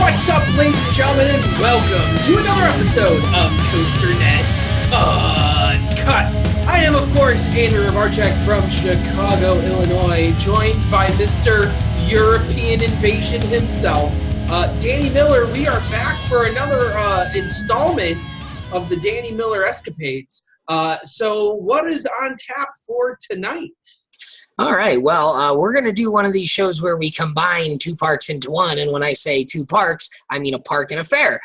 What's up, ladies and gentlemen, and welcome to another episode of COASTER-net Uncut. I am, of course, Andrew Ravarchak from Chicago, Illinois, joined by Mr. European Invasion himself, Danny Miller. We are back for another installment of the Danny Miller escapades. So what is on tap for tonight? All right. Well, we're going to do one of these shows where we combine two parks into one. And when I say two parks, I mean a park and a fair.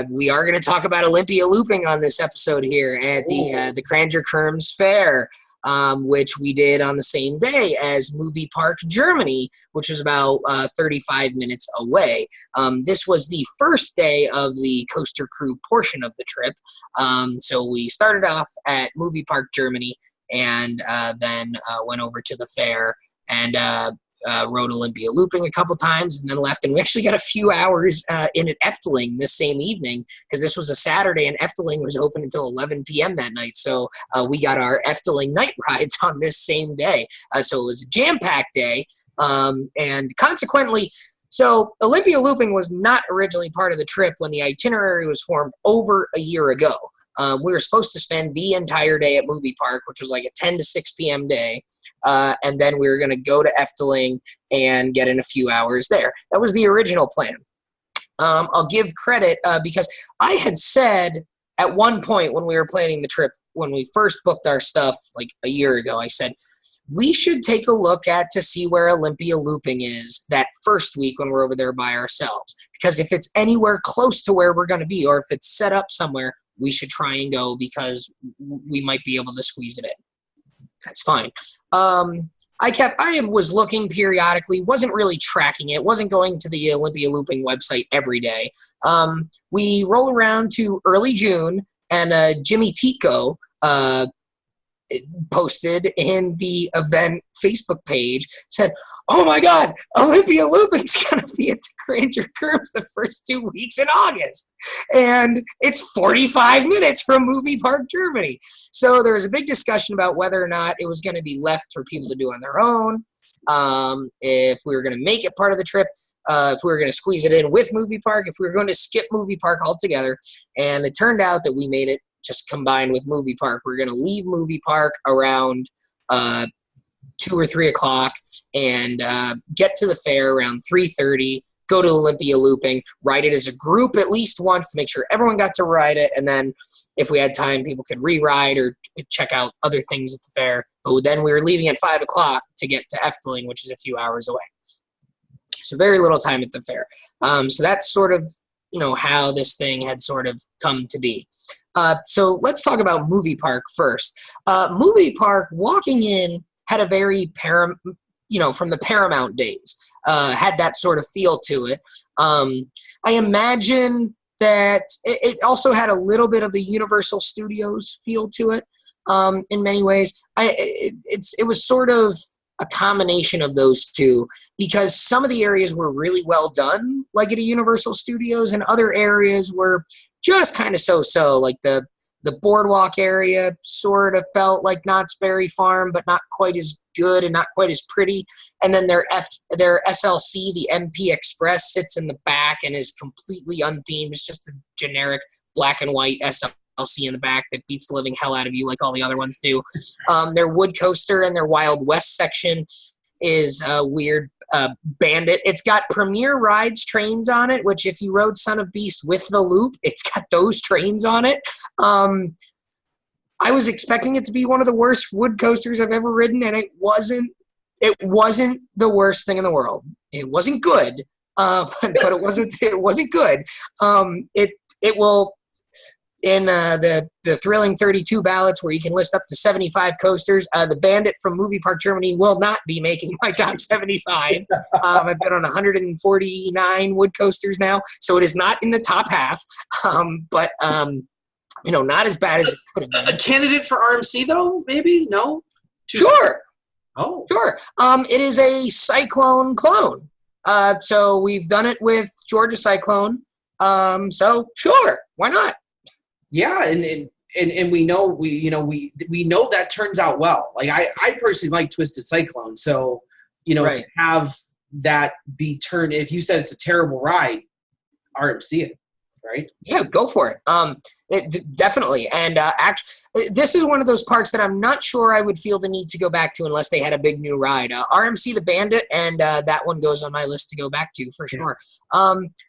We are going to talk about Olympia Looping on this episode here at the Cranger Kerms Fair, which we did on the same day as Movie Park Germany, which was about 35 minutes away. This was the first day of the Coaster Crew portion of the trip. So we started off at Movie Park Germany, and then went over to the fair and rode Olympia Looping a couple times and then left. And we actually got a few hours in at Efteling this same evening because this was a Saturday and Efteling was open until 11 p.m. that night. So we got our Efteling night rides on this same day. So it was a jam-packed day. And consequently, so Olympia Looping was not originally part of the trip when the itinerary was formed over a year ago. We were supposed to spend the entire day at Movie Park, which was like a 10 to 6 p.m. day, and then we were going to go to Efteling and get in a few hours there. That was the original plan. I'll give credit because I had said at one point when we were planning the trip, when we first booked our stuff like a year ago, I said, we should take a look at to see where Olympia Looping is that first week when we're over there by ourselves. Because if it's anywhere close to where we're going to be, or if it's set up somewhere, we should try and go because we might be able to squeeze it in. That's fine. I was looking periodically, wasn't really tracking it, wasn't going to the Olympia Looping website every day. We roll around to early June, and Jimmy Tico posted in the event Facebook page, said, "Oh my God, Olympia Looping's going to be at the Cranger Kerms the first 2 weeks in August. And it's 45 minutes from Movie Park Germany." So there was a big discussion about whether or not it was going to be left for people to do on their own, if we were going to make it part of the trip, if we were going to squeeze it in with Movie Park, if we were going to skip Movie Park altogether. And it turned out that we made it just combined with Movie Park. We're going to leave Movie Park around 2 or 3 o'clock and get to the fair around 3:30, go to Olympia Looping, ride it as a group at least once to make sure everyone got to ride it, and then if we had time, people could re-ride or check out other things at the fair. But then we were leaving at 5 o'clock to get to Efteling, which is a few hours away. So very little time at the fair. So that's sort of, how this thing had sort of come to be. So let's talk about Movie Park first. Movie Park, walking in, had a very from the Paramount days, had that sort of feel to it. I imagine that it also had a little bit of a Universal Studios feel to it in many ways. It was sort of a combination of those two because some of the areas were really well done, like at a Universal Studios, and other areas were just kind of so-so, like the boardwalk area sort of felt like Knott's Berry Farm, but not quite as good and not quite as pretty. And then their SLC, the MP Express, sits in the back and is completely unthemed. It's just a generic black and white SLC in the back that beats the living hell out of you like all the other ones do. Their Wood Coaster and their Wild West section is a weird Bandit. It's got Premier Rides trains on it, which if you rode Son of Beast with the loop, it's got those trains on it. I was expecting it to be one of the worst wood coasters I've ever ridden, and it wasn't. It wasn't the worst thing in the world. It wasn't good, but it wasn't good. It will. In the thrilling 32 ballots where you can list up to 75 coasters, the Bandit from Movie Park Germany will not be making my top 75. I've been on 149 wood coasters now, so it is not in the top half, but not as bad as it could have been. A candidate for RMC, though, maybe? No? Sure. Oh. Sure. It is a Cyclone clone. So we've done it with Georgia Cyclone. So sure, why not? Yeah, and we know we know that turns out well. Like I personally like Twisted Cyclone, so right. To have that be turned. If you said it's a terrible ride, RMC it, right? Yeah, go for it. Definitely. And this is one of those parks that I'm not sure I would feel the need to go back to unless they had a big new ride. RMC the Bandit, and that one goes on my list to go back to for sure.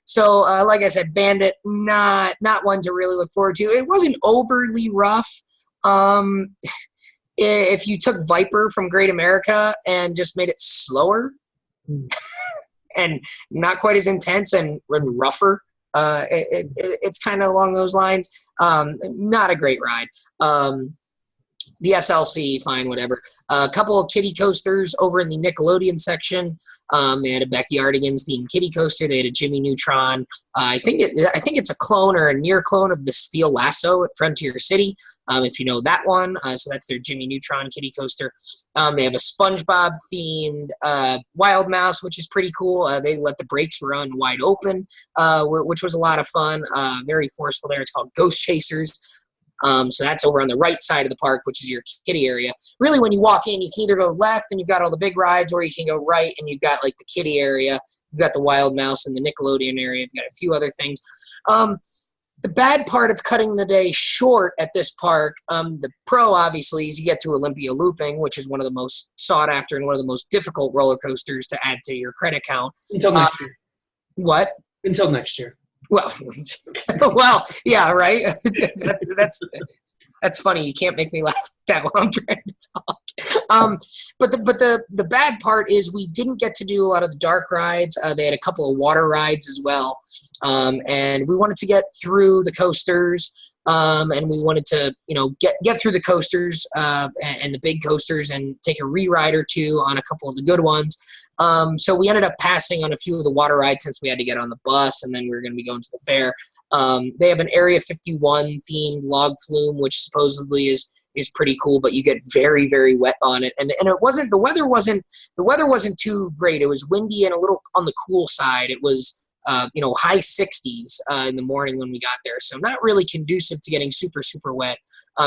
So like I said, Bandit, not one to really look forward to. It wasn't overly rough. If you took Viper from Great America and just made it slower and not quite as intense and rougher, it's kind of along those lines. Not a great ride. The SLC, fine, whatever. A couple of kiddie coasters over in the Nickelodeon section. They had a Backyardigans themed kiddie coaster. They had a Jimmy Neutron. I think it's a clone or a near clone of the Steel Lasso at Frontier City. If you know that one, so that's their Jimmy Neutron kiddie coaster. They have a SpongeBob themed Wild Mouse, which is pretty cool. They let the brakes run wide open, which was a lot of fun. Very forceful there. It's called Ghost Chasers. So that's over on the right side of the park, which is your kiddie area. Really, when you walk in, you can either go left and you've got all the big rides, or you can go right and you've got like the kiddie area. You've got the Wild Mouse and the Nickelodeon area. You've got a few other things. The bad part of cutting the day short at this park, the pro obviously, is you get to Olympia Looping, which is one of the most sought after and one of the most difficult roller coasters to add to your credit count. Until next year. What? Until next year. Well, well, yeah, right. That's funny. You can't make me laugh that while I'm trying to talk. But the bad part is we didn't get to do a lot of the dark rides. They had a couple of water rides as well, and we wanted to get through the coasters. And we wanted to, get through the coasters and the big coasters and take a re-ride or two on a couple of the good ones. So we ended up passing on a few of the water rides since we had to get on the bus, and then we were going to be going to the fair. They have an Area 51 themed log flume, which supposedly is pretty cool, but you get very, very wet on it. And it wasn't, the weather wasn't too great. It was windy and a little on the cool side. It was, high 60s in the morning when we got there. So not really conducive to getting super, super wet.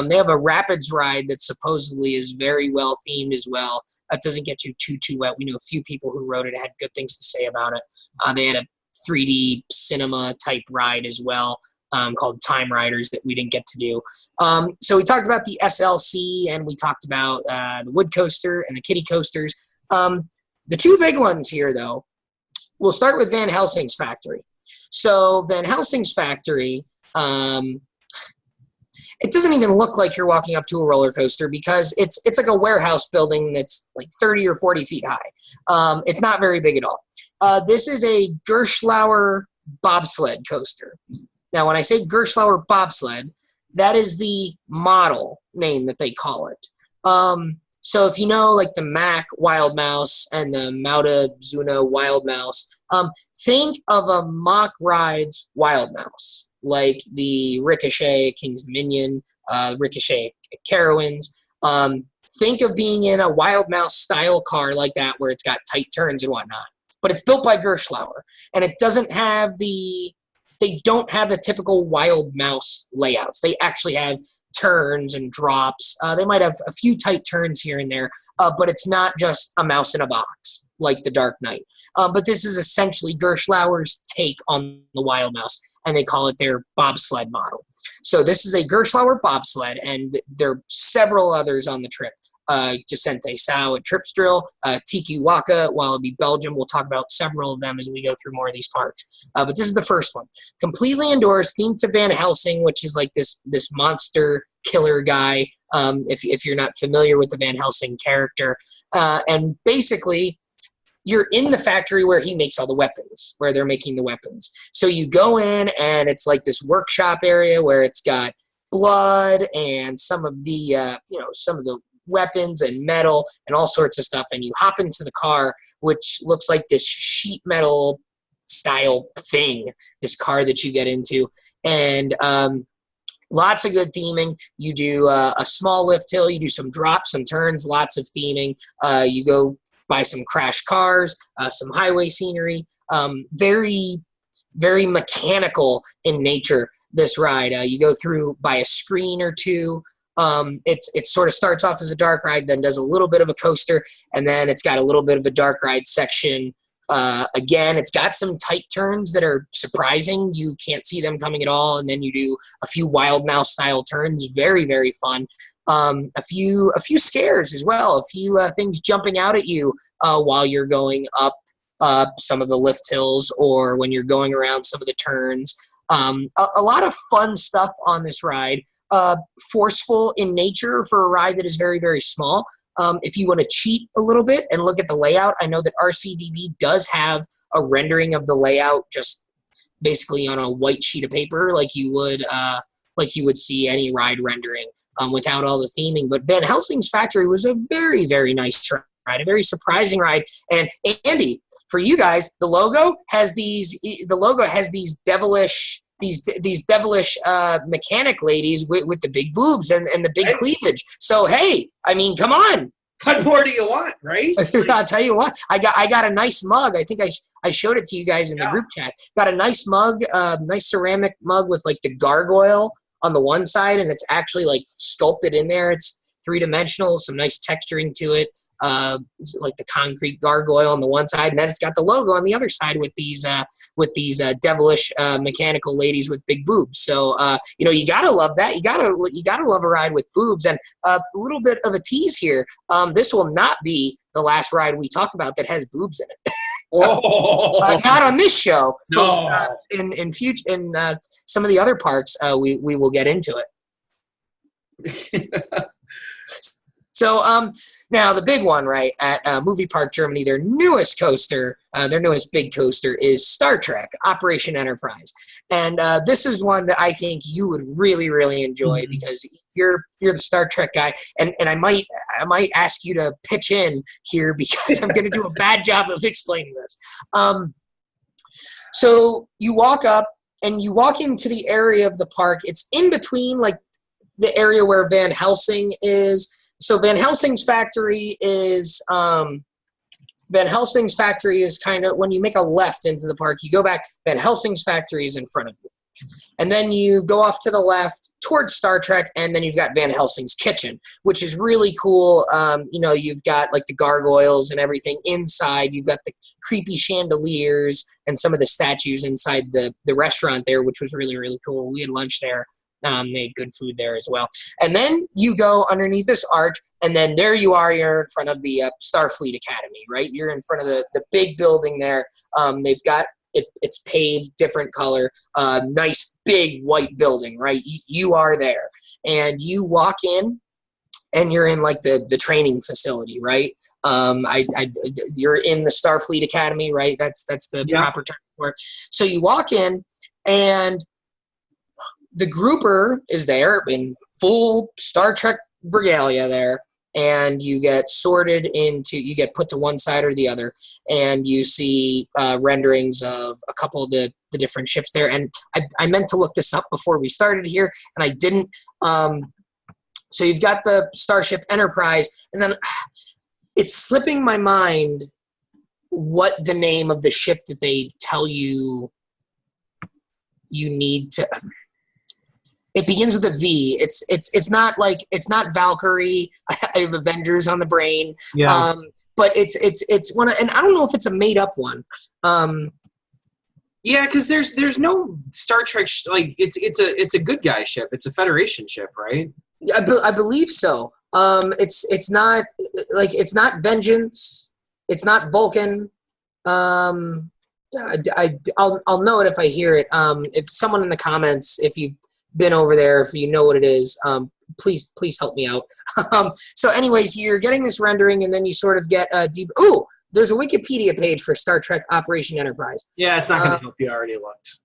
They have a rapids ride that supposedly is very well themed as well. That doesn't get you too wet. We knew a few people who rode it, had good things to say about it. They had a 3D cinema type ride as well, called Time Riders, that we didn't get to do. So we talked about the SLC, and we talked about the wood coaster and the kiddie coasters. The two big ones here, though, we'll start with Van Helsing's factory. So Van Helsing's factory, it doesn't even look like you're walking up to a roller coaster because it's like a warehouse building that's like 30 or 40 feet high. It's not very big at all. This is a Gerstlauer bobsled coaster. Now, when I say Gerstlauer bobsled, that is the model name that they call it. So if you know, like the Mack Wild Mouse and the Mauda-Zuna Wild Mouse, think of a Mock Rides Wild Mouse, like the Ricochet King's Dominion, Ricochet Carowinds. Think of being in a Wild Mouse style car like that, where it's got tight turns and whatnot. But it's built by Gerstlauer, and it doesn't have they don't have the typical Wild Mouse layouts. They actually have turns and drops. They might have a few tight turns here and there, but it's not just a mouse in a box like the Dark Knight. But this is essentially Gerstlauer's take on the Wild Mouse, and they call it their bobsled model. So this is a Gerstlauer bobsled, and there are several others on the trip. Jacente Sao at Tripsdrill, Tiki Waka, Wallaby Belgium. We'll talk about several of them as we go through more of these parks. But this is the first one. Completely indoors, themed to Van Helsing, which is like this monster killer guy, if you're not familiar with the Van Helsing character. And basically, you're in the factory where he makes all the weapons, where they're making the weapons. So you go in, and it's like this workshop area where it's got blood and some of the weapons and metal and all sorts of stuff, and you hop into the car, which looks like this sheet metal style thing, this car that you get into, and lots of good theming. You do a small lift hill, you do some drops, some turns, lots of theming. You go by some crash cars, some highway scenery, very, very mechanical in nature, this ride. You go through by a screen or two. It sort of starts off as a dark ride, then does a little bit of a coaster, and then it's got a little bit of a dark ride section Again, it's got some tight turns that are surprising. You can't see them coming at all. And then you do a few wild mouse style turns. Very, very fun. A few scares as well. A few things jumping out at you while you're going up some of the lift hills or when you're going around some of the turns. A lot of fun stuff on this ride. Forceful in nature for a ride that is very, very small. If you want to cheat a little bit and look at the layout, I know that RCDB does have a rendering of the layout just basically on a white sheet of paper like you would see any ride rendering without all the theming. But Van Helsing's Factory was a very, very nice ride, a very surprising ride. And Andy, for you guys, the logo has these devilish mechanic ladies with the big boobs and the big cleavage. So hey, I mean, come on. What more do you want, right? I'll tell you what. I got a nice mug. I think I showed it to you guys in the group chat. Got a nice mug, nice ceramic mug with like the gargoyle on the one side, and it's actually like sculpted in there. It's three-dimensional, some nice texturing to it, like the concrete gargoyle on the one side, and then it's got the logo on the other side with these devilish mechanical ladies with big boobs. So you gotta love that. You gotta love a ride with boobs. And a little bit of a tease here. This will not be the last ride we talk about that has boobs in it. Not on this show. No. But, in some of the other parks, we will get into it. So now the big one, right, at Movie Park Germany, their newest coaster, their newest big coaster is Star Trek Operation Enterprise. And this is one that I think you would really, really enjoy because you're the Star Trek guy. And I might ask you to pitch in here because I'm going to do a bad job of explaining this. So you walk up and you walk into the area of the park. It's in between like the area where Van Helsing is. So Van Helsing's Factory is kind of when you make a left into the park, you go back. Van Helsing's Factory is in front of you, and then you go off to the left towards Star Trek, and then you've got Van Helsing's Kitchen, which is really cool. You've got like the gargoyles and everything inside. You've got the creepy chandeliers and some of the statues inside the restaurant there, which was really, really cool. We had lunch there. They had good food there as well. And then you go underneath this arch, and then there you are. You're in front of the Starfleet Academy, right? You're in front of the big building there. They've got it's paved, different color, nice big white building, right? You are there, and you walk in, and you're in like the training facility, right? You're in the Starfleet Academy, right? That's the proper term for it. So you walk in, and the grouper is there in full Star Trek regalia there, and you get you get put to one side or the other, and you see renderings of a couple of the different ships there. And I meant to look this up before we started here, and I didn't. So you've got the Starship Enterprise, and then it's slipping my mind what the name of the ship that they tell you need to. It begins with a V. It's not Valkyrie. I have Avengers on the brain. Yeah. But it's one, and I don't know if it's a made up one. Yeah, because there's no Star Trek it's a good guy ship. It's a Federation ship, right? I believe so. It's not Vengeance. It's not Vulcan. I'll know it if I hear it. If someone in the comments, if you've been over there, if you know what it is, please help me out. So anyways, you're getting this rendering, and then you sort of get a deep. Ooh, there's a Wikipedia page for Star Trek Operation Enterprise. Yeah, it's not going to help you. I already looked.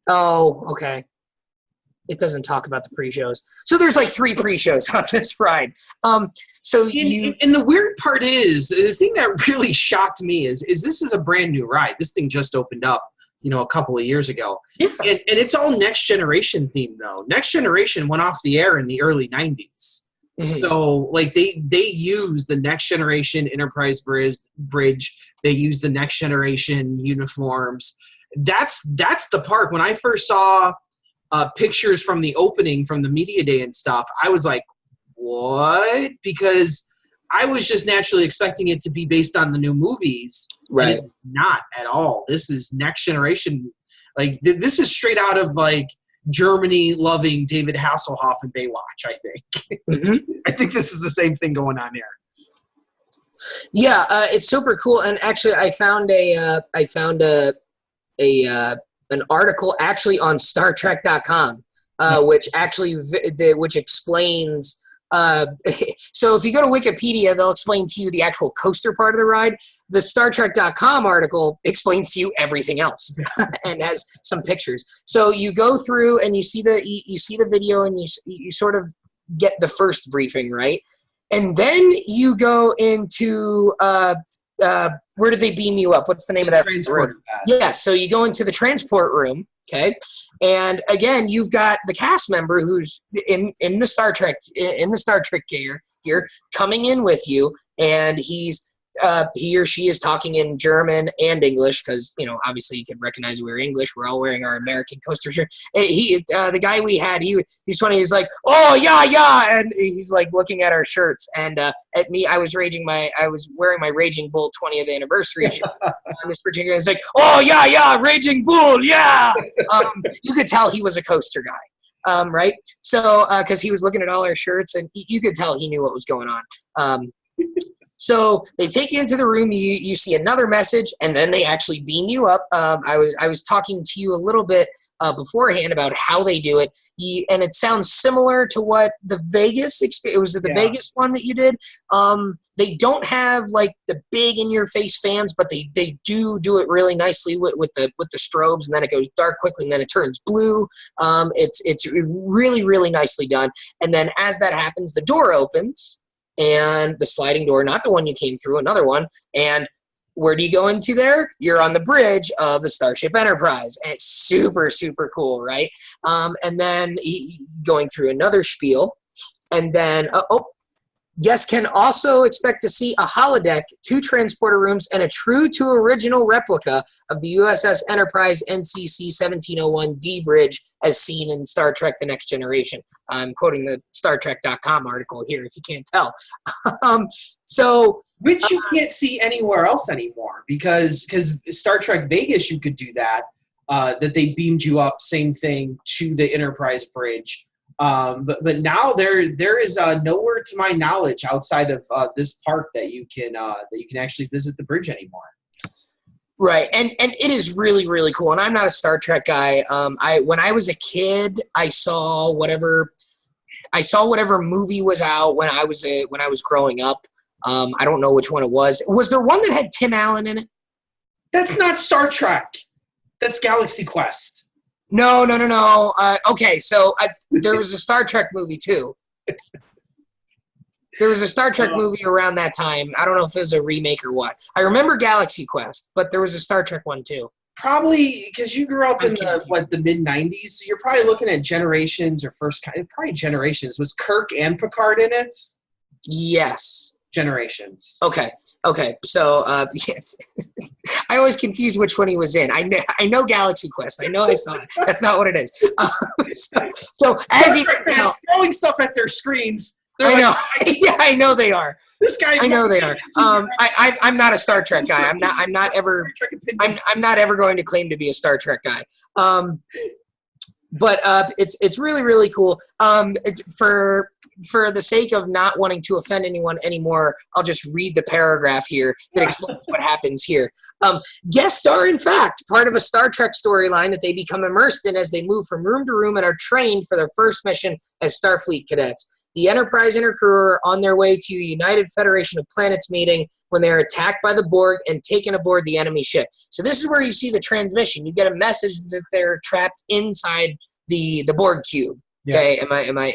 Oh, okay. It doesn't talk about the pre-shows. So there's like 3 pre-shows on this ride. And the weird part is, the thing that really shocked me is this is a brand new ride. This thing just opened up, a couple of years ago. Yeah. And it's all Next Generation themed, though. Next Generation went off the air in the early 90s. Mm-hmm. So, they use the Next Generation Enterprise bridge. They use the Next Generation uniforms. That's the park. When I first saw pictures from the opening, from the media day and stuff, I was like, what? Because I was just naturally expecting it to be based on the new movies. Right. And it's not at all. This is next generation. Like, this is straight out of, like, Germany loving David Hasselhoff and Baywatch, I think. Mm-hmm. I think this is the same thing going on here. Yeah, it's super cool. And actually, I found an article actually on StarTrek.com, which actually which explains. So if you go to Wikipedia, they'll explain to you the actual coaster part of the ride. The StarTrek.com article explains to you everything else and has some pictures. So you go through and you see the video and you sort of get the first briefing, right? And then you go into where do they beam you up? What's the name of that room? Yeah, so you go into the transport room, okay? And again, you've got the cast member who's in the Star Trek gear coming in with you, and he or she is talking in German and English because, obviously you can recognize we're English. We're all wearing our American coaster shirt. The guy we had, he's funny. He's like, oh, yeah. And he's like looking at our shirts. And at me, I was wearing my Raging Bull 20th anniversary shirt on this particular. It's like, oh, yeah, Raging Bull, yeah. You could tell he was a coaster guy. Right? So, because he was looking at all our shirts and you could tell he knew what was going on. So they take you into the room, you see another message, and then they actually beam you up. I was talking to you a little bit beforehand about how they do it, and it sounds similar to what the Vegas experience. Was it the Vegas one that you did? They don't have like the big in-your-face fans, but they do it really nicely with the strobes, and then it goes dark quickly, and then it turns blue. It's really, really nicely done. And then as that happens, the door opens. And the sliding door, not the one you came through, another one. And where do you go into there? You're on the bridge of the Starship Enterprise. And it's super, super cool, right? And then going through another spiel. And then, guests can also expect to see a holodeck, 2 transporter rooms, and a true to original replica of the USS Enterprise NCC 1701D bridge as seen in Star Trek The Next Generation. I'm quoting the StarTrek.com article here, if you can't tell. Which you can't see anywhere else anymore, because Star Trek Vegas, you could do that, that they beamed you up, same thing, to the Enterprise bridge. But now there is nowhere to my knowledge outside of this park that you can actually visit the bridge anymore. Right, and it is really, really cool. And I'm not a Star Trek guy. When I was a kid, I saw whatever movie was out when I was growing up. I don't know which one it was. Was there one that had Tim Allen in it? That's not Star Trek. That's Galaxy Quest. No. Okay, so there was a Star Trek movie too. There was a Star Trek movie around that time. I don't know if it was a remake or what. I remember Galaxy Quest, but there was a Star Trek one too. Probably because you grew up in the mid-'90s, so you're probably looking at Generations or probably Generations. Was Kirk and Picard in it? Yes. Generations. Okay. So, yes. I always confuse which one he was in. I know Galaxy Quest. I know I saw it. That's not what it is. So as you fans throwing stuff at their screens. I know. Yeah, I know they are. This guy. I know they are. I'm not a Star Trek guy. I'm not ever going to claim to be a Star Trek guy. But it's really, really cool. For the sake of not wanting to offend anyone anymore, I'll just read the paragraph here that explains what happens here. Guests are, in fact, part of a Star Trek storyline that they become immersed in as they move from room to room and are trained for their first mission as Starfleet cadets. The Enterprise and her crew are on their way to a United Federation of Planets meeting when they are attacked by the Borg and taken aboard the enemy ship. So this is where you see the transmission. You get a message that they're trapped inside the Borg cube. Okay,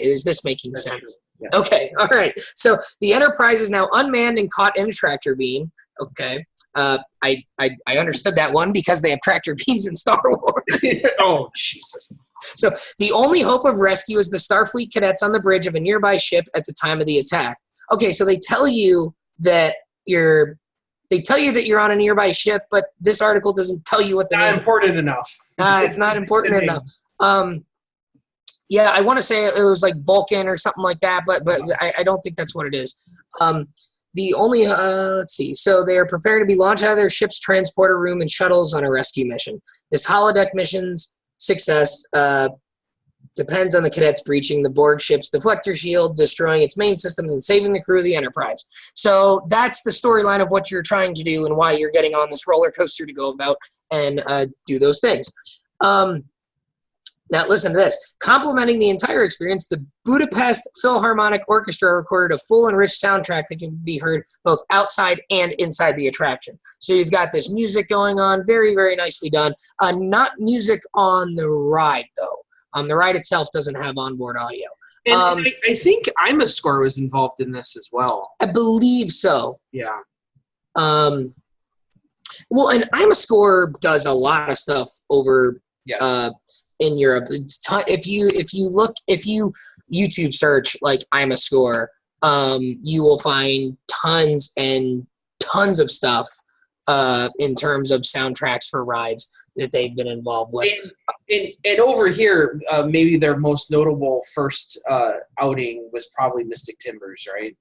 is this making sense? Yes. Okay, all right. So the Enterprise is now unmanned and caught in a tractor beam. Okay. I understood that one because they have tractor beams in Star Wars. Oh, Jesus. So the only hope of rescue is the Starfleet cadets on the bridge of a nearby ship at the time of the attack. Okay, so they tell you that you're on a nearby ship, but this article doesn't tell you what the not important enough. It's not important enough. Yeah, I want to say it was like Vulcan or something like that, but I don't think that's what it is. The only, let's see. So they are prepared to be launched out of their ship's transporter room and shuttles on a rescue mission. This holodeck mission's success depends on the cadets breaching the Borg ship's deflector shield, destroying its main systems, and saving the crew of the Enterprise. So that's the storyline of what you're trying to do and why you're getting on this roller coaster to go about and do those things. Now, listen to this. Complementing the entire experience, the Budapest Philharmonic Orchestra recorded a full and rich soundtrack that can be heard both outside and inside the attraction. So you've got this music going on, very, very nicely done. Not music on the ride, though. The ride itself doesn't have onboard audio. And I think I'm a Score was involved in this as well. I believe so. Yeah. Well, and I'm a Score does a lot of stuff over in Europe. If you YouTube search like I'm a Score, you will find tons and tons of stuff in terms of soundtracks for rides that they've been involved with. And over here, maybe their most notable first outing was probably Mystic Timbers, right?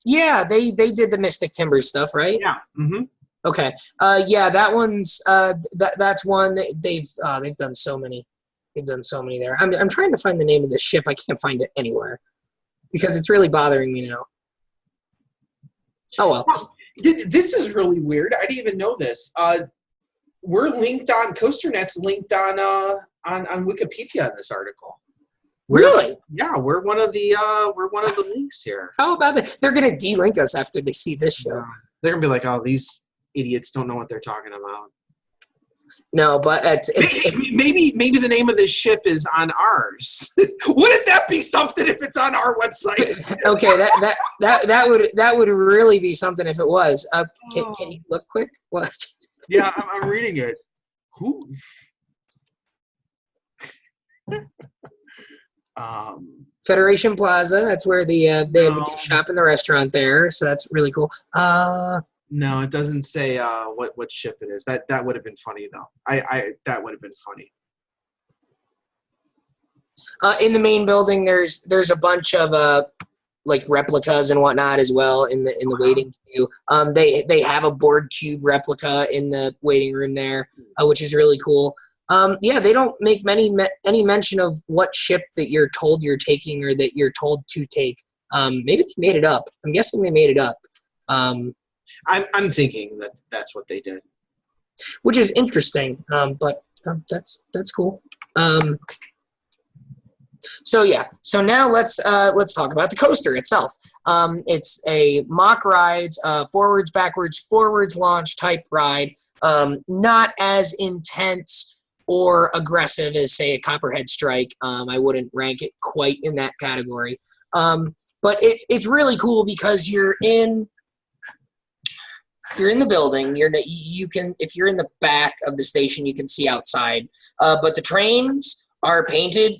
Yeah, they did the Mystic Timbers stuff, right? Yeah. Mm-hmm. Okay. Yeah, that one's that's one they've done so many. They've done so many there. I'm trying to find the name of the ship. I can't find it anywhere because it's really bothering me now. Oh well. This is really weird. I didn't even know this. We're linked on CoasterNet's linked on Wikipedia in this article. Really? Yeah, we're one of the links here. How about that? They're gonna de-link us after they see this show. They're gonna be like, "Oh, these idiots don't know what they're talking about." No, but it's maybe the name of this ship is on ours. Wouldn't that be something if it's on our website? Okay, that would really be something if it was. Can you look quick? What? Yeah, I'm reading it. Who? Federation Plaza. That's where they have the gift shop and the restaurant there. So that's really cool. No, it doesn't say what ship it is. That would have been funny though. That would have been funny. In the main building, there's a bunch of like replicas and whatnot as well in the waiting queue. They have a Borg cube replica in the waiting room there, which is really cool. Yeah, they don't make any mention of what ship that you're told you're taking or that you're told to take. Maybe they made it up. I'm guessing they made it up. I'm thinking that's what they did, which is interesting. But that's cool. So yeah. So now let's talk about the coaster itself. It's a mock rides, forwards, backwards, forwards launch type ride. Not as intense or aggressive as, say, a Copperhead Strike. I wouldn't rank it quite in that category. But it's really cool because you're in the building. You can, if you're in the back of the station, you can see outside. But the trains are painted,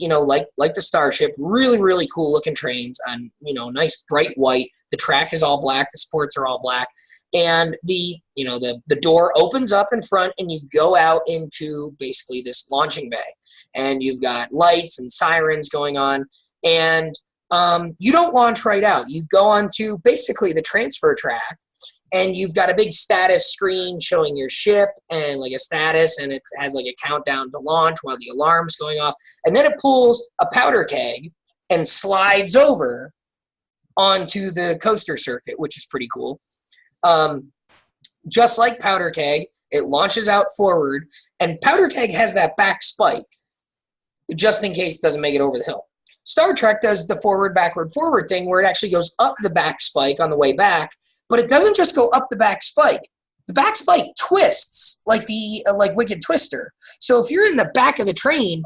like the Starship. Really, really cool looking trains on, nice bright white. The track is all black. The supports are all black. And the door opens up in front and you go out into basically this launching bay. And you've got lights and sirens going on. And you don't launch right out. You go onto basically the transfer track. And you've got a big status screen showing your ship and like a status, and it has like a countdown to launch while the alarm's going off. And then it pulls a powder keg and slides over onto the coaster circuit, which is pretty cool. Just like powder keg, it launches out forward, and powder keg has that back spike just in case it doesn't make it over the hill. Star Trek does the forward, backward, forward thing where it actually goes up the back spike on the way back, but it doesn't just go up the back spike. The back spike twists like Wicked Twister. So if you're in the back of the train,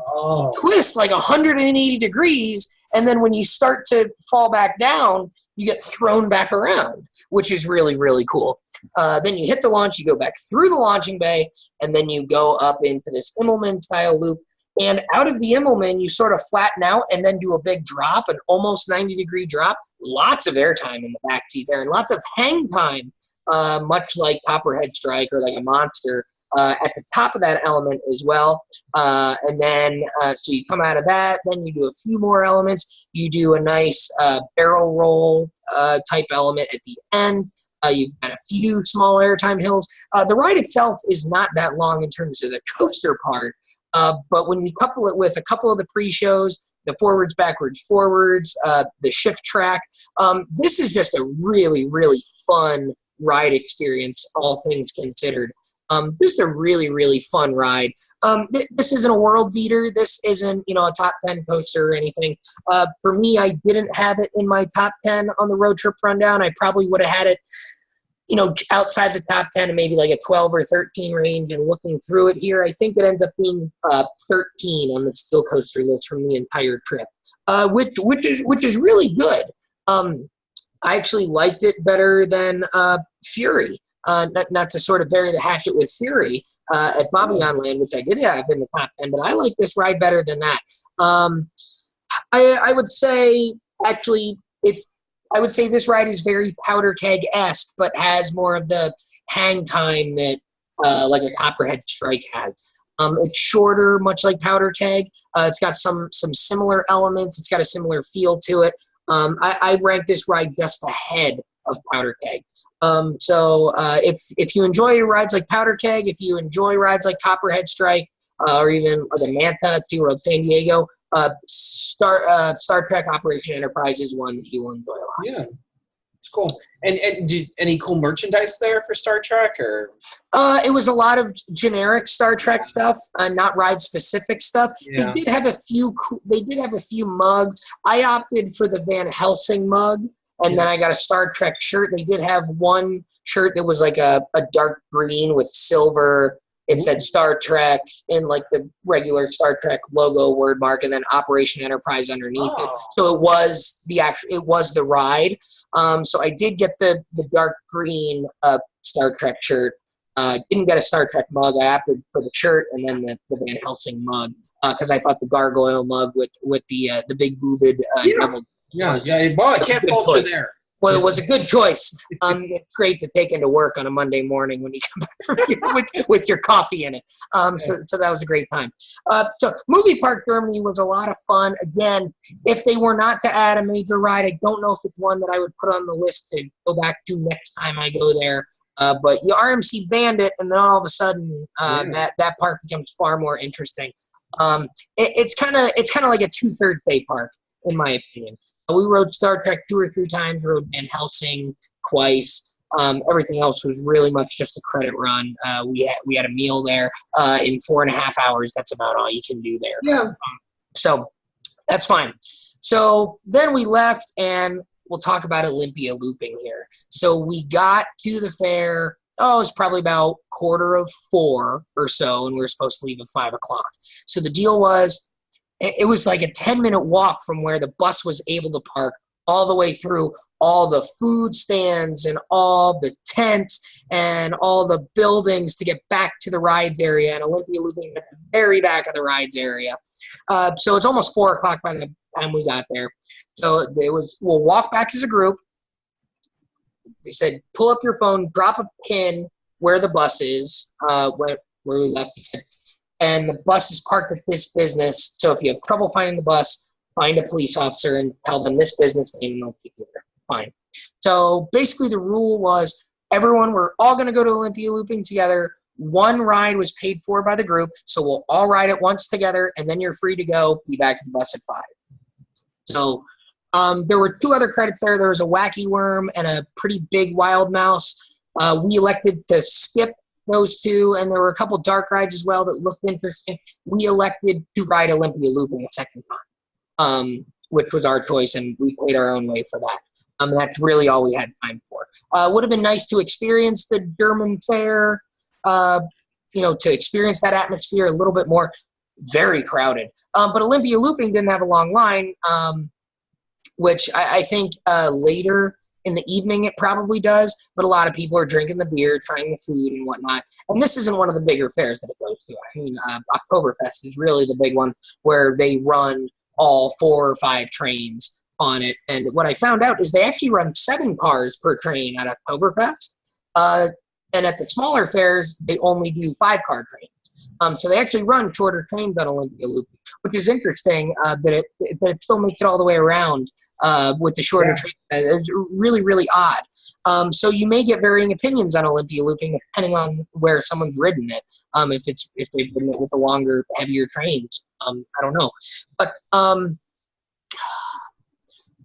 twist like 180 degrees, and then when you start to fall back down, you get thrown back around, which is really, really cool. Then you hit the launch, you go back through the launching bay, and then you go up into this Immelman-style loop. And out of the Immelman, you sort of flatten out and then do a big drop, an almost 90-degree drop. Lots of airtime in the backseat there and lots of hang time, much like Copperhead Strike or like a Monster. at the top of that element as well. And then, so you come out of that, then you do a few more elements. You do a nice barrel roll type element at the end. You've got a few small airtime hills. The ride itself is not that long in terms of the coaster part, but when you couple it with a couple of the pre-shows, the forwards, backwards, forwards, the shift track, this is just a really, really fun ride experience, all things considered. Just a really, really fun ride. This isn't a world beater. This isn't, a top 10 coaster or anything. For me, I didn't have it in my top 10 on the road trip rundown. I probably would have had it, outside the top 10 and maybe like a 12 or 13 range. And looking through it here, I think it ends up being 13 on the steel coaster list from the entire trip, which is really good. I actually liked it better than Fury. Not to sort of bury the hatchet with Fury at Bobbejaanland Land, which I did have in the top 10, but I like this ride better than that. I would say, actually, I would say this ride is very Powder Keg-esque, but has more of the hang time that like a Copperhead Strike has. It's shorter, much like Powder Keg. It's got some similar elements. It's got a similar feel to it. I rank this ride just ahead of Powder Keg. So if you enjoy rides like Powder Keg, if you enjoy rides like Copperhead Strike, or even like a Manta, SeaWorld San Diego, Star Trek Operation Enterprise is one that you will enjoy a lot. Yeah, it's cool. And any cool merchandise there for Star Trek, or? It was a lot of generic Star Trek stuff, not ride specific stuff. Yeah. They did have a few mugs. I opted for the Van Helsing mug. And then I got a Star Trek shirt. They did have one shirt that was like a dark green with silver. It said Star Trek in like the regular Star Trek logo word mark, and then Operation Enterprise underneath it. So it was the ride. So I did get the dark green Star Trek shirt. Didn't get a Star Trek mug. I opted for the shirt and then the Van Helsing mug because I thought the gargoyle mug with the big boobed devil. Yeah. Well, I can't fault you there. Well, it was a good choice. It's great to take into work on a Monday morning when you come back from with your coffee in it. So that was a great time. So Movie Park Germany was a lot of fun. Again, if they were not to add a major ride, I don't know if it's one that I would put on the list to go back to next time I go there. But you RMC banned it, and then all of a sudden that park becomes far more interesting. It's kind of like a 2/3 day park, in my opinion. We rode Star Trek 2 or 3 times, rode Van Helsing twice. Everything else was really much just a credit run. We had a meal there in 4.5 hours. That's about all you can do there. Yeah. So that's fine. So then we left, and we'll talk about Olympia Looping here. So we got to the fair. It was probably about 3:45 or so, and we were supposed to leave at 5 o'clock. So the deal was, it was like a 10-minute walk from where the bus was able to park all the way through all the food stands and all the tents and all the buildings to get back to the rides area, and Olympia Looping at the very back of the rides area. So it's almost 4 o'clock by the time we got there. So we'll walk back as a group. They said, pull up your phone, drop a pin where the bus is, where we left it. And the bus is parked at this business. So if you have trouble finding the bus, find a police officer and tell them this business name, and they'll keep you there. Fine. So basically the rule was we're all going to go to Olympia Looping together. One ride was paid for by the group. So we'll all ride it once together, and then you're free to go. Be back at the bus at 5. So there were 2 other credits there. There was a wacky worm and a pretty big wild mouse. We elected to skip those 2, and there were a couple dark rides as well that looked interesting. We elected to ride Olympia Looping a second time, which was our choice, and we paid our own way for that. That's really all we had time for. Would have been nice to experience the German fair, to experience that atmosphere a little bit more. Very crowded. But Olympia Looping didn't have a long line, which I think later in the evening it probably does, but a lot of people are drinking the beer, trying the food and whatnot. And this isn't one of the bigger fairs that it goes to. I mean, Oktoberfest is really the big one where they run all 4 or 5 trains on it. And what I found out is they actually run 7 cars per train at Oktoberfest. And at the smaller fairs, they only do 5-car trains. So they actually run shorter trains on Olympia Looping, which is interesting that it still makes it all the way around with the shorter train. It's really, really odd. So you may get varying opinions on Olympia Looping depending on where someone's ridden it. If they've ridden it with the longer, heavier trains, I don't know. But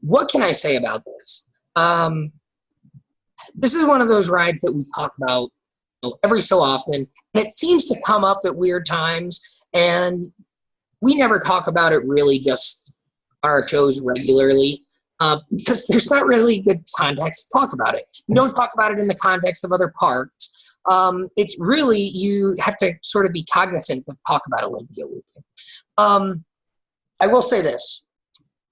what can I say about this? This is one of those rides that we talk about every so often, and it seems to come up at weird times, and we never talk about it really just on our shows regularly because there's not really good context to talk about it. You don't talk about it in the context of other parks. It's really, you have to sort of be cognizant to talk about Olympia Looping. I will say this,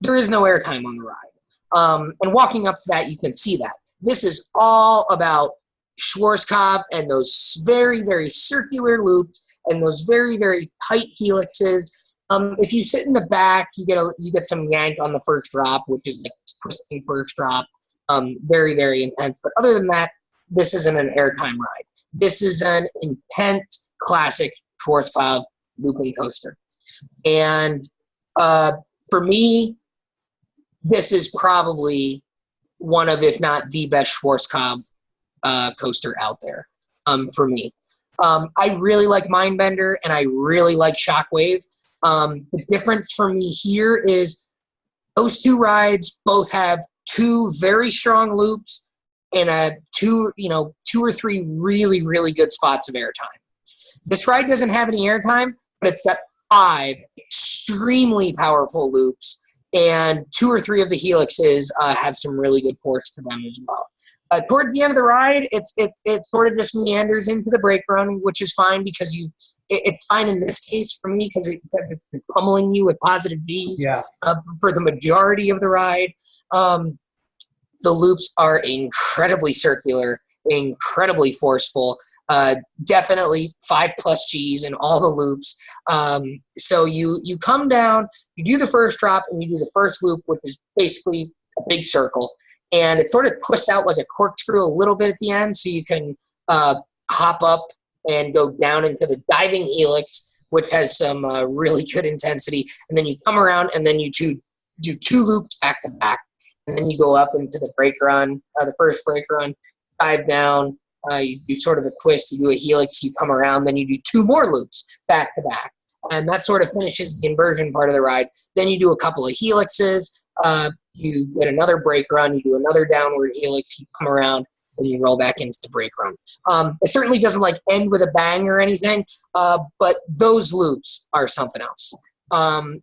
there is no airtime on the ride. And walking up to that, you can see that. This is all about Schwarzkopf and those very, very circular loops and those very, very tight helixes. If you sit in the back, you get some yank on the first drop, which is like pristine first drop. Very, very intense. But other than that, this isn't an airtime ride. This is an intense, classic Schwarzkopf looping coaster. And for me, this is probably one of, if not the best Schwarzkopf coaster out there for me. I really like Mindbender and I really like Shockwave. The difference for me here is those two rides both have two very strong loops and two or three really, really good spots of airtime. This ride doesn't have any airtime, but it's got 5 extremely powerful loops, and 2 or 3 of the helixes have some really good ports to them as well. Toward the end of the ride, it sort of just meanders into the brake run, which is fine because it's fine in this case for me because it's pummeling you with positive Gs for the majority of the ride. The loops are incredibly circular, incredibly forceful, definitely 5+ Gs in all the loops. So you come down, you do the first drop, and you do the first loop, which is basically a big circle. And it sort of twists out like a corkscrew a little bit at the end, so you can hop up and go down into the diving helix, which has some really good intensity. And then you come around, and then you do 2 loops back to back. And then you go up into the brake run, the first brake run, dive down, you do sort of a twist, you do a helix, you come around, then you do 2 more loops back to back. And that sort of finishes the inversion part of the ride. Then you do a couple of helixes, you get another brake run, you do another downward helix, you come around, and you roll back into the brake run. It certainly doesn't like end with a bang or anything, but those loops are something else.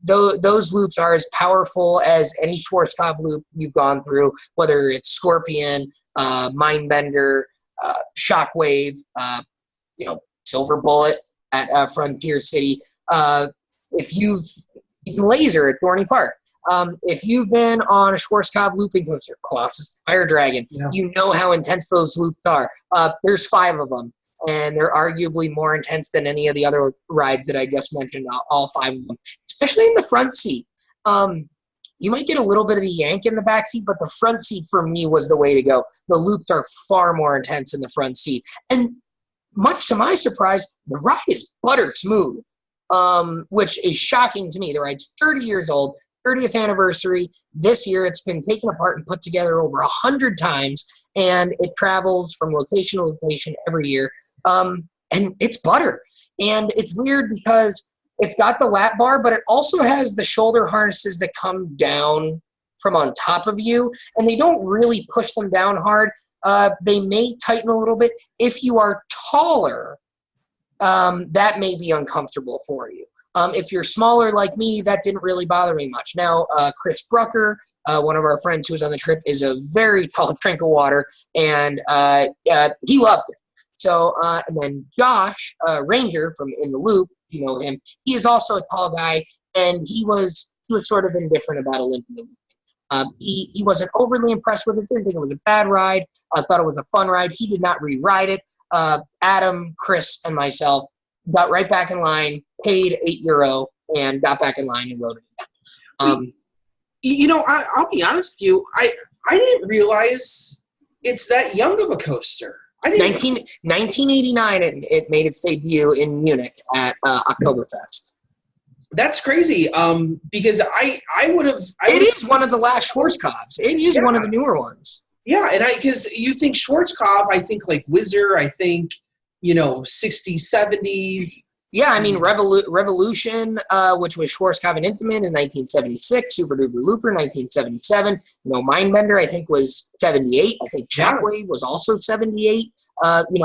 Those loops are as powerful as any Schwarzkopf loop you've gone through, whether it's Scorpion, Mindbender, Shockwave, Silver Bullet at Frontier City. If you can laser at Dorney Park. If you've been on a Schwarzkopf looping coaster, Colossus, Fire Dragon, you know how intense those loops are. There's 5 of them, and they're arguably more intense than any of the other rides that I just mentioned, all 5 of them, especially in the front seat. You might get a little bit of the yank in the back seat, but the front seat for me was the way to go. The loops are far more intense in the front seat. And much to my surprise, the ride is buttered smooth, which is shocking to me. The ride's 30 years old, 30th anniversary. This year it's been taken apart and put together over 100 times, and it travels from location to location every year. And it's butter. And it's weird because it's got the lap bar, but it also has the shoulder harnesses that come down from on top of you, and they don't really push them down hard. They may tighten a little bit. If you are taller, that may be uncomfortable for you. If you're smaller like me, that didn't really bother me much. Now, Chris Brucker, one of our friends who was on the trip, is a very tall drink of water, and he loved it. So, and then Josh Ranger from In the Loop, you know him, he is also a tall guy, and he was sort of indifferent about Olympia Looping. He wasn't overly impressed with it, didn't think it was a bad ride, thought it was a fun ride. He did not re-ride it. Adam, Chris, and myself got right back in line, paid €8, and got back in line and rode it again. I'll be honest with you, I didn't realize it's that young of a coaster. I didn't. 1989, it made its debut in Munich at Oktoberfest. That's crazy. Because I would have. It is one of the last Schwarzkopfs. It is one of the newer ones. Yeah, and because you think Schwarzkopf, I think like Whizzer, I think 60s, 70s. Yeah, I mean Revolution, which was Schwarzkopf and Intamin in 1976, Super Duper Looper 1977. Mindbender I think was 78. I think Shockwave was also 78.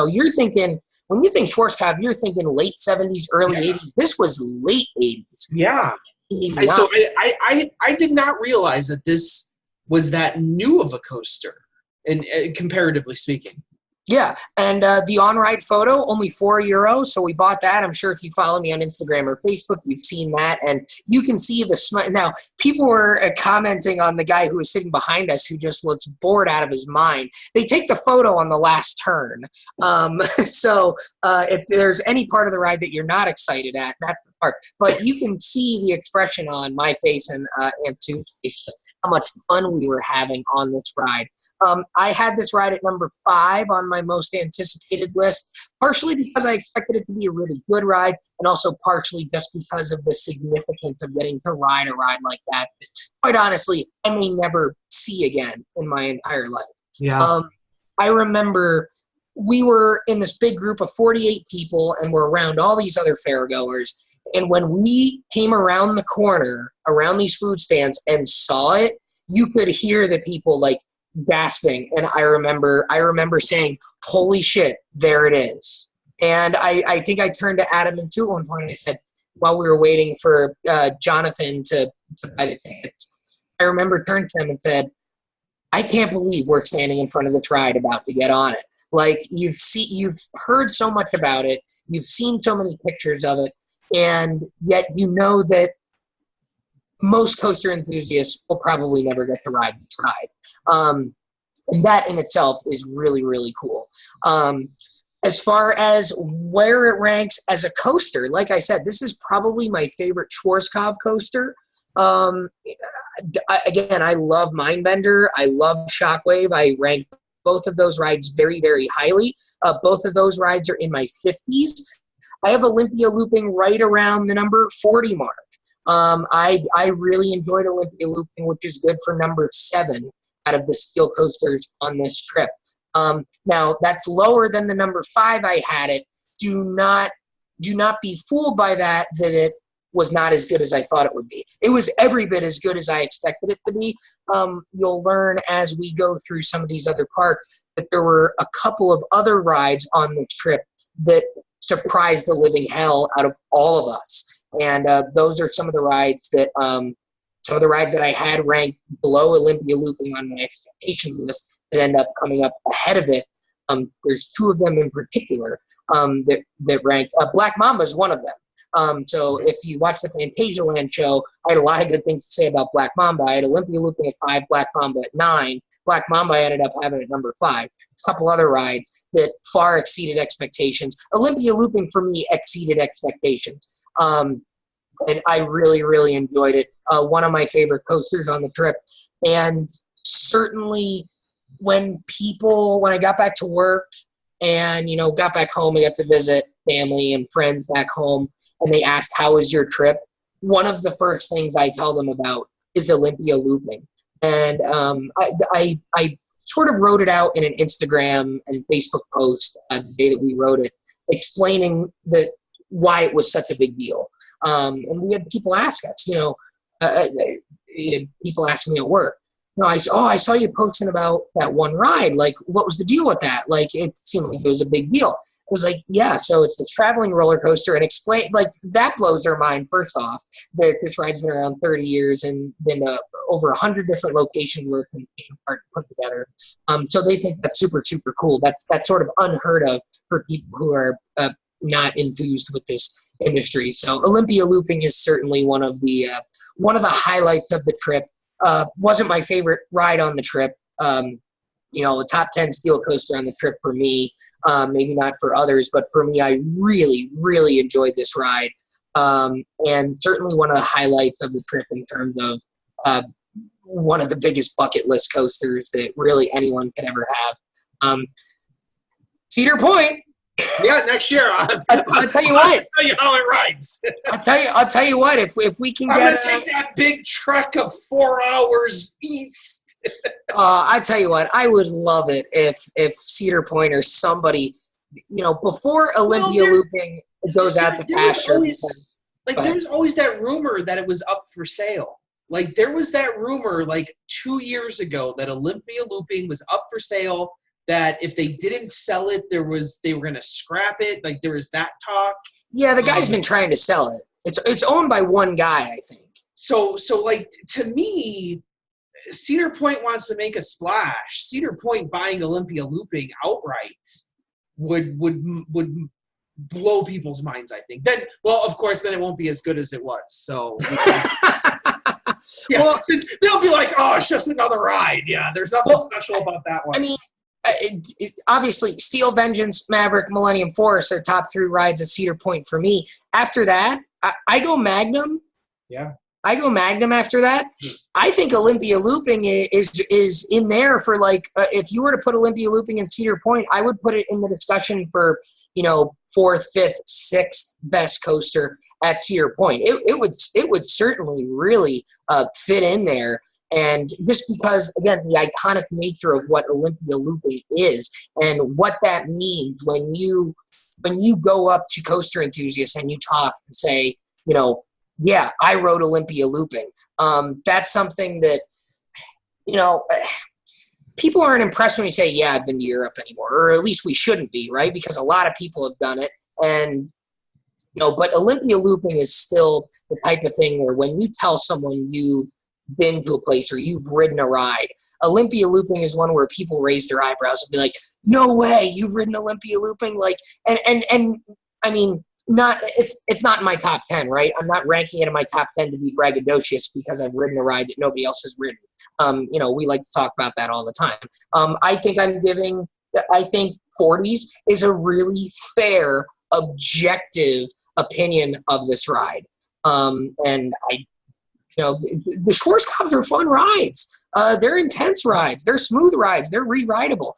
You're thinking when you think Schwarzkopf, you're thinking late 70s, early 80s. This was late 80s. Yeah. So I did not realize that this was that new of a coaster, and comparatively speaking. Yeah, and the on-ride photo, only €4, so we bought that. I'm sure if you follow me on Instagram or Facebook, you've seen that, and you can see the smile. Now, people were commenting on the guy who was sitting behind us who just looks bored out of his mind. They take the photo on the last turn, so if there's any part of the ride that you're not excited at, that's the part. But you can see the expression on my face and Tu's face, how much fun we were having on this ride. I had this ride at number 5 on my most anticipated list, partially because I expected it to be a really good ride, and also partially just because of the significance of getting to ride a ride like that. Quite honestly, I may never see again in my entire life. Yeah. I remember we were in this big group of 48 people, and we're around all these other fairgoers. And when we came around the corner, around these food stands, and saw it, you could hear the people like gasping. And I remember saying, "Holy shit, there it is." And I think I turned to Adam and Tu at one point and I said, while we were waiting for Jonathan to buy the tickets, I remember turned to him and said, "I can't believe we're standing in front of this ride about to get on it." Like, you've heard so much about it, you've seen so many pictures of it, and yet that most coaster enthusiasts will probably never get to ride this ride. And that in itself is really, really cool. As far as where it ranks as a coaster, like I said, this is probably my favorite Schwarzkopf coaster. Again, I love Mindbender. I love Shockwave. I rank both of those rides very, very highly. Both of those rides are in my 50s. I have Olympia Looping right around the number 40 mark. I really enjoyed Olympia Looping, which is good for number 7 out of the steel coasters on this trip. Now, that's lower than the number 5 I had it. Do not be fooled by that it was not as good as I thought it would be. It was every bit as good as I expected it to be. You'll learn as we go through some of these other parks that there were a couple of other rides on this trip that surprised the living hell out of all of us. And those are some of the rides that I had ranked below Olympia Looping on my expectations list that end up coming up ahead of it. There's 2 of them in particular that rank. Black Mamba is one of them. So if you watch the Fantasia Land show, I had a lot of good things to say about Black Mamba. I had Olympia Looping at 5, Black Mamba at 9. Black Mamba I ended up having at number 5. A couple other rides that far exceeded expectations. Olympia Looping for me exceeded expectations. And I really, really enjoyed it. One of my favorite coasters on the trip. And certainly when I got back to work and, got back home, I got to visit family and friends back home, and they asked, "How was your trip?" One of the first things I tell them about is Olympia Looping. And I sort of wrote it out in an Instagram and Facebook post the day that we wrote it, explaining why it was such a big deal. And we had people ask us, people ask me at work, I saw you posting about that one ride. Like, what was the deal with that? Like, it seemed like it was a big deal. I was like, yeah, so it's a traveling roller coaster, and explain, like, that blows their mind, first off, that this ride's been around 30 years and been over 100 different locations where it's been taken apart and put together. So they think that's super, super cool. That's sort of unheard of for people who are not enthused with this industry. So Olympia Looping is certainly one of the highlights of the trip. Wasn't my favorite ride on the trip. A top 10 steel coaster on the trip for me. Maybe not for others, but for me, I really, really enjoyed this ride. And certainly one of the highlights of the trip in terms of one of the biggest bucket list coasters that really anyone could ever have. Cedar Point. Yeah, next year. I'll tell you what. I'll tell you how it rides. I'll tell you what. If we can I'm get gonna take that big trek of 4 hours east. I tell you what, I would love it if Cedar Point or somebody, before Olympia Looping goes out to pasture. There was always that rumor that it was up for sale. Like there was that rumor like 2 years ago that Olympia Looping was up for sale. That if they didn't sell it, they were going to scrap it. Like there was that talk. Yeah, the guy's been trying to sell it. It's owned by one guy, I think. So like to me, Cedar Point wants to make a splash. Cedar Point buying Olympia Looping outright would blow people's minds, I think. Then, well, of course, then it won't be as good as it was. So, yeah, well, they'll be like, oh, it's just another ride. Yeah, there's nothing special about that one. I mean, obviously, Steel Vengeance, Maverick, Millennium Force are top 3 rides at Cedar Point for me. After that, I go Magnum. Yeah. I go Magnum after that. I think Olympia Looping is in there for if you were to put Olympia Looping in Cedar Point, I would put it in the discussion for 4th, 5th, 6th best coaster at Cedar Point. It would certainly really fit in there, and just because again the iconic nature of what Olympia Looping is and what that means when you go up to coaster enthusiasts and you talk and say yeah, I rode Olympia Looping. That's something that, people aren't impressed when we say, yeah, I've been to Europe anymore, or at least we shouldn't be, right? Because a lot of people have done it. And, but Olympia Looping is still the type of thing where when you tell someone you've been to a place or you've ridden a ride, Olympia Looping is one where people raise their eyebrows and be like, no way, you've ridden Olympia Looping? And I mean, it's not in my top 10, right? I'm not ranking it in my top 10 to be braggadocious because I've ridden a ride that nobody else has ridden. We like to talk about that all the time. I think 40s is a really fair, objective opinion of this ride. And the Schwarzkopf are fun rides. They're intense rides. They're smooth rides. They're re-rideable.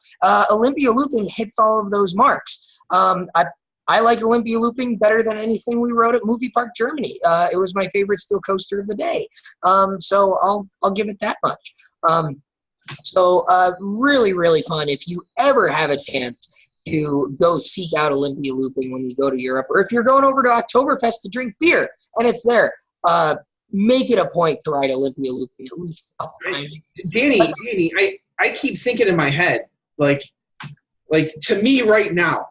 Olympia Looping hits all of those marks. I like Olympia Looping better than anything we rode at Movie Park Germany. It was my favorite steel coaster of the day. So I'll give it that much. Really, really fun. If you ever have a chance to go seek out Olympia Looping when you go to Europe, or if you're going over to Oktoberfest to drink beer and it's there, make it a point to ride Olympia Looping at least a couple times. Danny, I keep thinking in my head, like to me right now,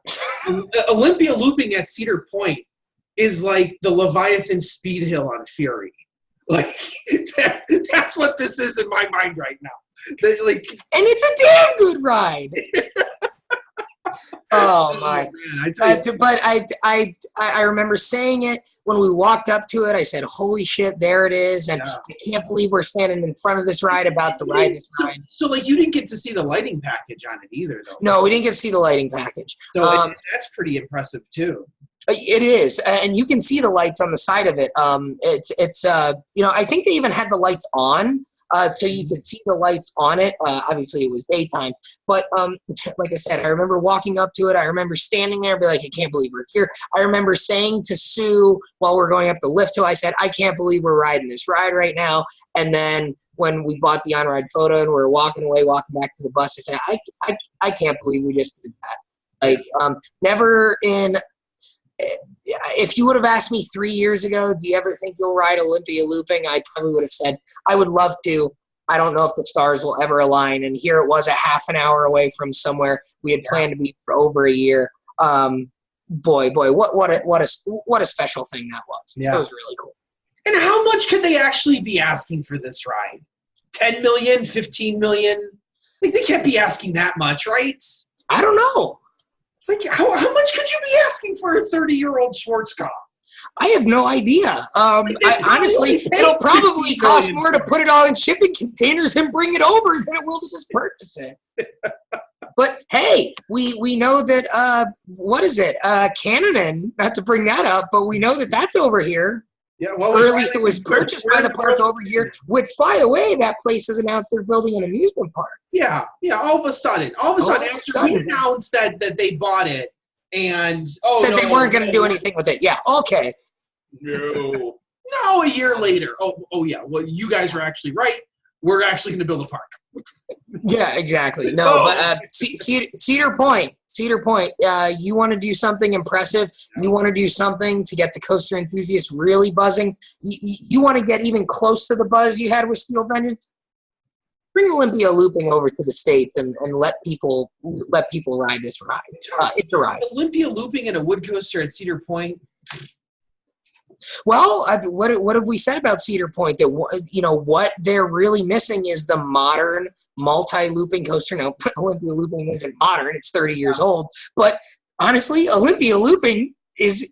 Olympia Looping at Cedar Point is like the Leviathan speed hill on Fury. Like that's what this is in my mind right now. And it's a damn good ride. Oh my! But I remember saying it when we walked up to it. I said, "Holy shit, there it is!" And I can't believe we're standing in front of this ride about the ride. So you didn't get to see the lighting package on it either, though. No, we didn't get to see the lighting package. So that's pretty impressive too. It is, and you can see the lights on the side of it. It's I think they even had the lights on. So you could see the lights on it. Obviously, it was daytime. But like I said, I remember walking up to it. I remember standing there and be like, I can't believe we're here. I remember saying to Sue while we're going up the lift hill, I said, I can't believe we're riding this ride right now. And then when we bought the on-ride photo and we were walking back to the bus, I said, I can't believe we just did that. Never in – if you would have asked me 3 years ago, do you ever think you'll ride Olympia Looping? I probably would have said, I would love to. I don't know if the stars will ever align. And here it was, a half an hour away from somewhere we had planned to be for over a year. Boy, what a special thing that was. Yeah. That was really cool. And how much could they actually be asking for this ride? 10 million, 15 million? They can't be asking that much, right? I don't know. How much could you be asking for a 30-year-old Schwarzkopf? I have no idea. Honestly, it'll probably cost more to put it all in shipping containers and bring it over than it will to just purchase it. But hey, we know that what is it? Canada, not to bring that up, but we know that that's over here. Yeah, Or at least it was purchased by the park over here, which, by the way, that place has announced they're building an amusement park. Yeah. All of a sudden, after we announced that they bought it, and said they weren't going to do anything with it. Yeah, okay. No, a year later. Oh yeah. Well, you guys were actually right. We're actually going to build a park. Yeah, exactly. No, but Cedar Point. You want to do something impressive. You want to do something to get the coaster enthusiasts really buzzing. You want to get even close to the buzz you had with Steel Vengeance. Bring Olympia Looping over to the States and let people ride this ride. It's a ride. Olympia Looping and a wood coaster at Cedar Point. Well, what have we said about Cedar Point? That what they're really missing is the modern multi-looping coaster. Now, Olympia Looping isn't modern; it's 30 years old. But honestly, Olympia Looping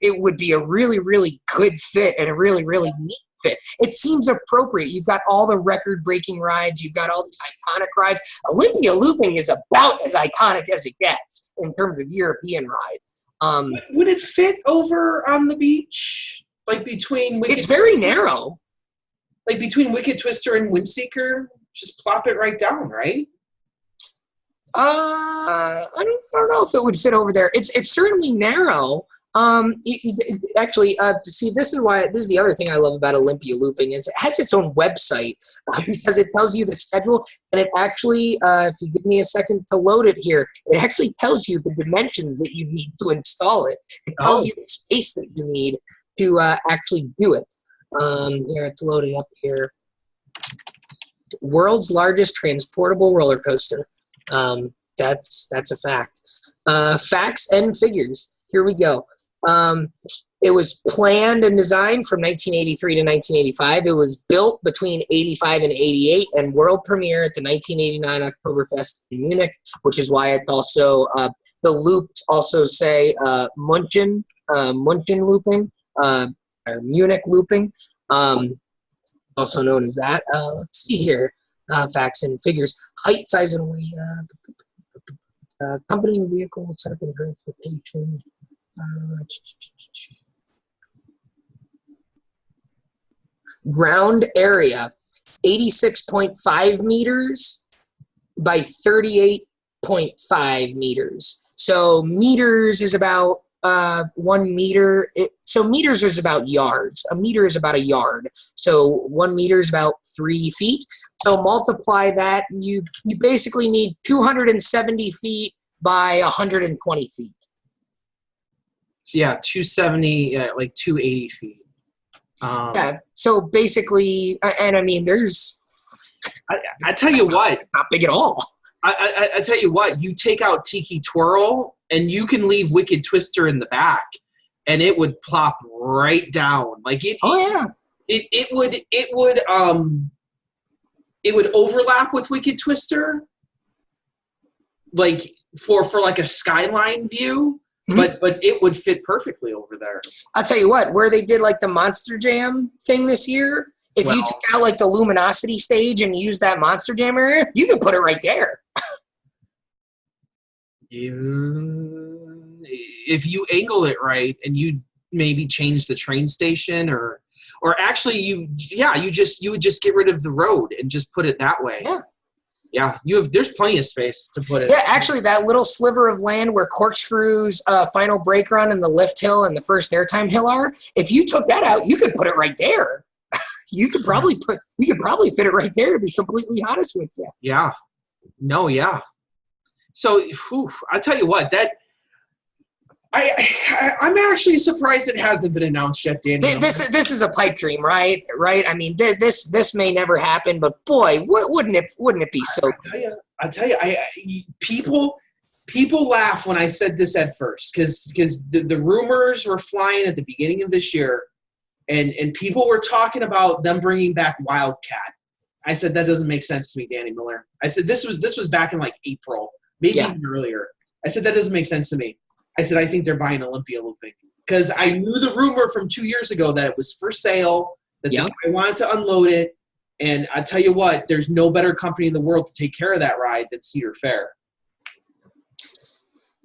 would be a really, really good fit and a really, really neat fit. It seems appropriate. You've got all the record-breaking rides. You've got all these iconic rides. Olympia Looping is about as iconic as it gets in terms of European rides. Would it fit over on the beach? Like between it's very narrow. Like between Wicked Twister and Windseeker, just plop it right down, right? I don't know if it would fit over there. It's certainly narrow. Actually, see, this is the other thing I love about Olympia Looping is it has its own website because it tells you the schedule, and it actually, if you give me a second to load it here, it actually tells you the dimensions that you need to install it. It tells you the space that you need to actually do it. Here, it's loading up here. World's largest transportable roller coaster. That's a fact. Facts and figures. Here we go. It was planned and designed from 1983 to 1985. It was built between 85 and 88 and world premiere at the 1989 Oktoberfest in Munich, which is why it's also, the loops also say München Looping, or Munich Looping, also known as that. Let's see here. Facts and figures. Height, size, and weight. Company and vehicle, setup and transportation. Ground area, 86.5 meters by 38.5 meters. So meters is about 1 meter. So meters is about yards. A meter is about a yard. So 1 meter is about 3 feet. So multiply that. You basically need 270 feet by 120 feet. So yeah, 270, like 280 feet. Yeah. So basically, and I mean, there's. I tell you what, not big at all. I tell you what, you take out Tiki Twirl and you can leave Wicked Twister in the back, and it would plop right down. Like it. Oh yeah. It would overlap with Wicked Twister, like for like a skyline view. Mm-hmm. But it would fit perfectly over there. I'll tell you what, where they did like the Monster Jam thing this year, if you took out like the Luminosity stage and used that Monster Jam area, you could put it right there. If you angle it right and you maybe change the train station or actually you would just get rid of the road and just put it that way. Yeah. Yeah, there's plenty of space to put it. Yeah, actually, that little sliver of land where Corkscrew's final brake run and the lift hill and the first airtime hill are, if you took that out, you could put it right there. You could probably fit it right there, to be completely honest with you. Yeah. No, yeah. So, I tell you what, that I'm actually surprised it hasn't been announced yet, Danny. This is a pipe dream, right? Right? I mean, this may never happen, but boy, wouldn't it be so? I tell you, people laugh when I said this at first because the rumors were flying at the beginning of this year, and people were talking about them bringing back Wildcat. I said that doesn't make sense to me, Danny Miller. I said this was back in like April, maybe even earlier. I said that doesn't make sense to me. I said, I think they're buying Olympia Looping because I knew the rumor from 2 years ago that it was for sale, that the guy wanted to unload it. And I tell you what, there's no better company in the world to take care of that ride than Cedar Fair.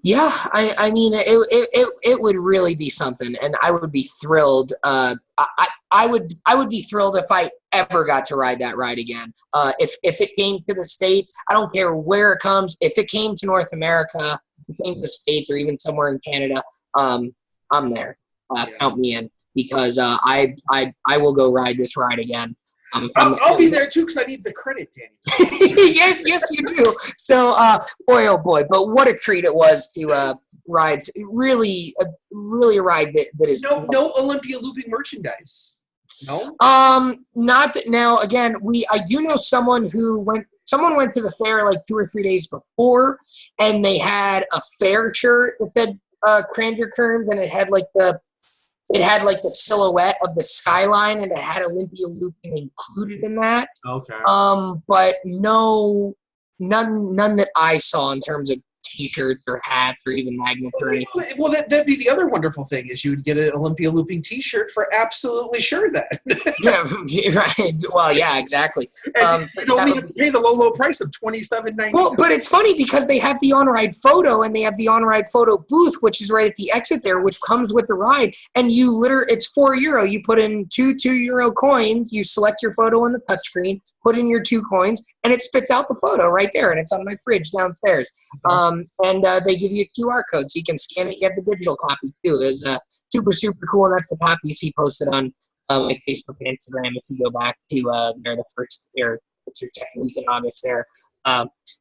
Yeah, I mean, it would really be something, and I would be thrilled. I would be thrilled if I ever got to ride that ride again. If it came to the States, I don't care where it comes. If it came to North America, if it came to the States, or even somewhere in Canada, I'm there. Count me in, because I will go ride this ride again. I'll be there too, because I need the credit, Danny. yes, you do. So, boy, oh boy, but what a treat it was to ride. Really a ride that is no Olympia Looping merchandise. No. Not that now. Again, I do know someone who went. Someone went to the fair like 2 or 3 days before, and they had a fair shirt that said Cranger Kerms, and it had like the silhouette of the skyline, and it had Olympia Looping included in that. Okay. But none that I saw in terms of T-shirts or hats or even magnets or anything. Well, that'd be the other wonderful thing, is you would get an Olympia Looping T-shirt for absolutely sure then. Yeah, right. Well, yeah, exactly. And you'd only have to pay the low price of $27.99. Well, but it's funny because they have the on-ride photo, and they have the on-ride photo booth, which is right at the exit there, which comes with the ride. And it's €4. You put in two €2 coins, you select your photo on the touchscreen, put in your 2 coins, and it spits out the photo right there, and it's on my fridge downstairs. And they give you a QR code, so you can scan it. You have the digital copy too. It's super, super cool, and that's the copy you see posted on my Facebook and Instagram. If you go back to the first year, it's your second week in August there.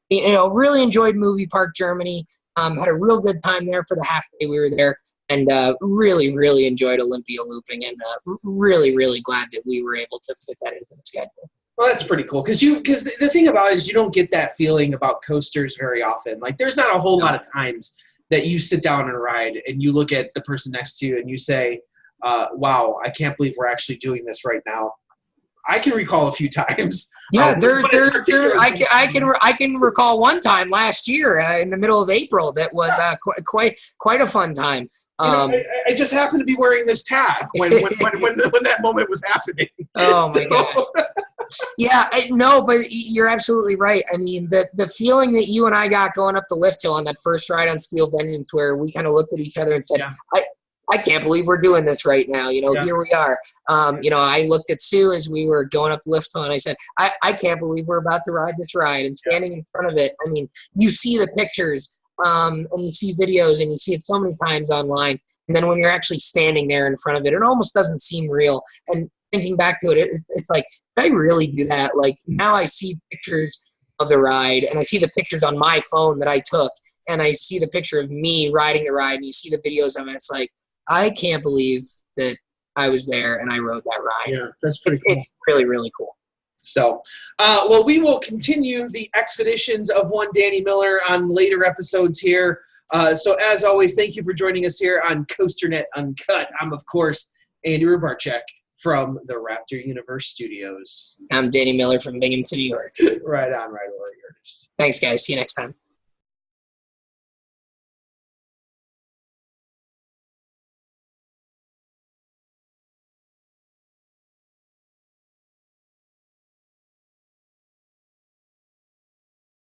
Really enjoyed Movie Park Germany. Had a real good time there for the half day we were there, and really, really enjoyed Olympia Looping, and really, really glad that we were able to fit that into the schedule. Well, that's pretty cool, because the thing about it is you don't get that feeling about coasters very often. Like, there's not a whole lot of times that you sit down and ride and you look at the person next to you and you say, wow, I can't believe we're actually doing this right now. I can recall a few times. Yeah, I can recall one time last year in the middle of April that was quite a fun time. I just happened to be wearing this tag when that moment was happening. Oh my gosh. Yeah, but you're absolutely right. I mean, the feeling that you and I got going up the lift hill on that first ride on Steel Vengeance, where we kind of looked at each other and said, yeah. I can't believe we're doing this right now. Here we are. I looked at Sue as we were going up the lift hill, and I said, I can't believe we're about to ride this ride. And standing in front of it, I mean, you see the pictures, and you see videos, and you see it so many times online. And then when you're actually standing there in front of it, it almost doesn't seem real. And thinking back to it, it's like, did I really do that? Like, now I see pictures of the ride, and I see the pictures on my phone that I took, and I see the picture of me riding the ride, and you see the videos of it. It's like, I can't believe that I was there and I rode that ride. Yeah, that's pretty cool. It's really, really cool. So, we will continue the expeditions of one Danny Miller on later episodes here. So, as always, thank you for joining us here on COASTER-net Uncut. I'm, of course, Andy Rubarczyk from the Raptor Universe Studios. I'm Danny Miller from Binghamton, New York. Right on, right over, Warriors. Thanks, guys. See you next time.